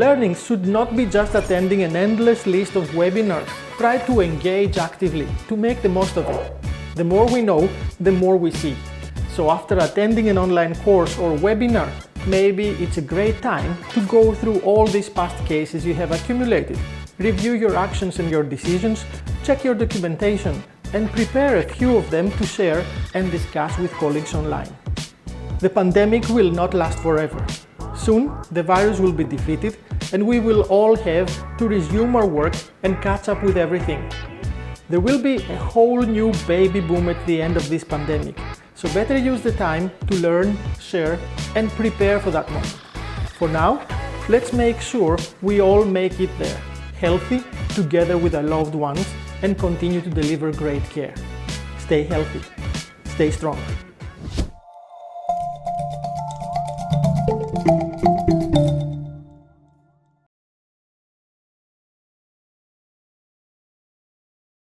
Learning should not be just attending an endless list of webinars. Try to engage actively, to make the most of it. The more we know, the more we see. So after attending an online course or webinar, maybe it's a great time to go through all these past cases you have accumulated. Review your actions and your decisions, check your documentation, and prepare a few of them to share and discuss with colleagues online. The pandemic will not last forever. Soon, the virus will be defeated and we will all have to resume our work and catch up with everything. There will be a whole new baby boom at the end of this pandemic, so better use the time to learn, share, and prepare for that moment. For now, let's make sure we all make it there, healthy, together with our loved ones, and continue to deliver great care. Stay healthy, stay strong.